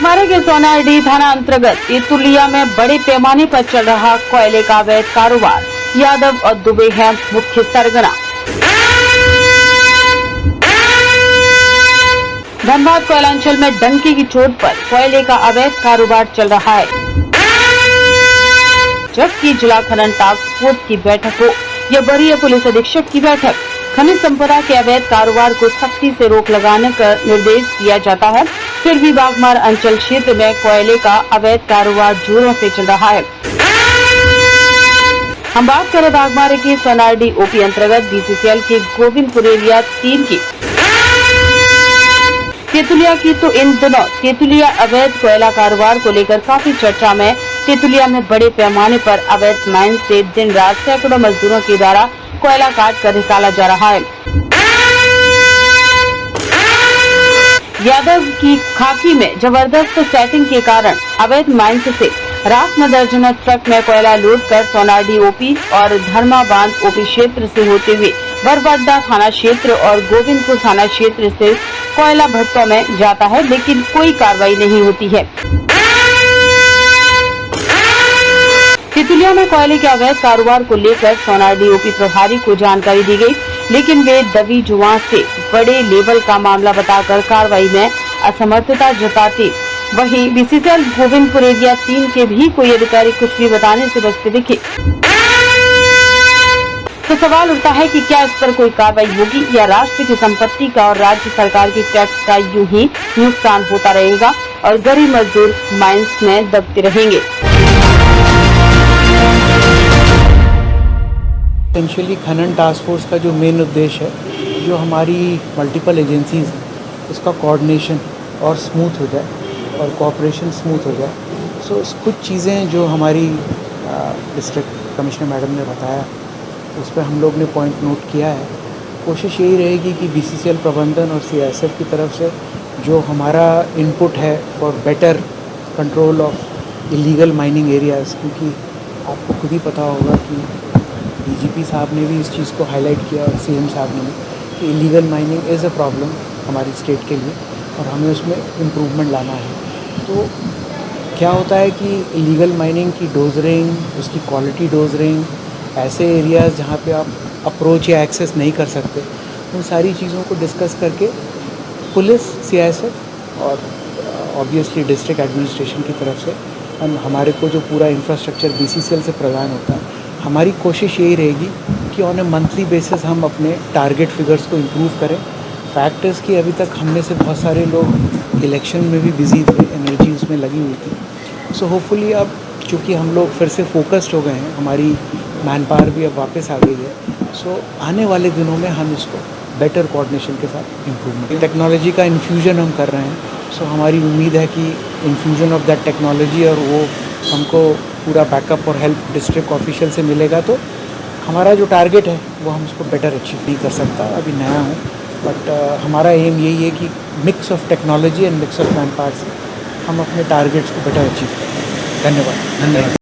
बागमारा के सोनाडीह थाना अंतर्गत तेतुलिया में बड़े पैमाने पर चल रहा कोयले का अवैध कारोबार। यादव और दुबे है मुख्य सरगना। धनबाद कोयलांचल में डंके की चोट पर कोयले का अवैध कारोबार चल रहा है, जबकि जिला खनन टास्क फोर्स की बैठक हो या वरीय पुलिस अधीक्षक की बैठक, खनिज संपदा के अवैध कारोबार को सख्ती से रोक लगाने का निर्देश दिया जाता है, फिर भी बागमारा अंचल क्षेत्र में कोयले का अवैध कारोबार जोरों से चल रहा है। हम बात करें बागमारा के सोनाडीह ओपी अंतर्गत बीसीसीएल के गोविंदपुर एरिया 3 की तेतुलिया की, तो इन दिनों तेतुलिया अवैध कोयला कारोबार को लेकर काफी चर्चा में। तेतुलिया में बड़े पैमाने पर अवैध माइन से दिन रात सैकड़ों मजदूरों के द्वारा कोयला काट कर निकाला जा रहा है। यादव की खाकी में जबरदस्त सेटिंग के कारण अवैध माइंस से रात में दर्जनों ट्रक में कोयला लोड कर सोनाडीह ओपी और धर्मा बांध ओपी क्षेत्र से होते हुए बरबड्डा थाना क्षेत्र और गोविंदपुर थाना क्षेत्र से कोयला भट्टों में जाता है, लेकिन कोई कार्रवाई नहीं होती है। तेतुलिया में कोयले के अवैध कारोबार को लेकर सोनाडीह ओपी प्रभारी को जानकारी दी गई, लेकिन वे दबी जुबान से बड़े लेवल का मामला बताकर कार्रवाई में असमर्थता जताते, वहीं बीसीसीएल गोविंदपुर एरिया 3 के भी कोई अधिकारी कुछ भी बताने से बचते दिखे। तो सवाल उठता है कि क्या इस पर कोई कार्रवाई होगी या राष्ट्र की संपत्ति का और राज्य सरकार की टैक्स का यूं ही नुकसान होता रहेगा और गरीब मजदूर माइंस में दबते रहेंगे। एसेंशियली खनन टास्क फोर्स का जो मेन उद्देश्य है, जो हमारी मल्टीपल एजेंसीज हैं उसका कोऑर्डिनेशन और स्मूथ हो जाए और कोऑपरेशन स्मूथ हो जाए। सो कुछ चीज़ें जो हमारी डिस्ट्रिक्ट कमिश्नर मैडम ने बताया उस पर हम लोग ने पॉइंट नोट किया है। कोशिश यही रहेगी कि बीसीसीएल प्रबंधन और सीआईएसएफ की तरफ से जो हमारा इनपुट है for better control of illegal mining areas, क्योंकि आपको खुद ही पता होगा कि डीजीपी साहब ने भी इस चीज़ को हाईलाइट किया और सीएम साहब ने भी कि illegal mining is a problem हमारी स्टेट के लिए और हमें उसमें इम्प्रूवमेंट लाना है। तो क्या होता है कि इलीगल माइनिंग की डोजरिंग, उसकी क्वालिटी डोजरिंग, ऐसे एरियाज़ जहाँ पे आप अप्रोच या एक्सेस नहीं कर सकते, उन सारी चीज़ों को डिस्कस करके पुलिस, सीआईएसएफ और ऑब्वियसली डिस्ट्रिक्ट एडमिनिस्ट्रेशन की तरफ से हमारे को जो पूरा इंफ्रास्ट्रक्चर बीसीसीएल से प्रदान होता है, हमारी कोशिश यही रहेगी कि ऑन ए मंथली बेसिस हम अपने टारगेट फिगर्स को इम्प्रूव करें। फैक्टर्स कि अभी तक हम में से बहुत सारे लोग इलेक्शन में भी बिजी थे, एनर्जी उसमें लगी हुई थी। सो होपफुली अब चूँकि हम लोग फिर से फोकस्ड हो गए हैं, हमारी मैन पावर भी अब वापस आ गई है। सो आने वाले दिनों में हम इसको बेटर कोऑर्डिनेशन के साथ इम्प्रूवमेंट, टेक्नोलॉजी का इन्फ्यूजन हम कर रहे हैं। सो हमारी उम्मीद है कि इन्फ्यूजन ऑफ दैट टेक्नोलॉजी और वो हमको पूरा बैकअप और हेल्प डिस्ट्रिक्ट ऑफिशियल से मिलेगा, तो हमारा जो टारगेट है वो हम उसको बेटर अचीव नहीं कर सकता। अभी नया हूँ, बट हमारा एम यही है कि mix of technology and mix of man power से हम अपने टारगेट्स को बेटर अचीव करें। धन्यवाद।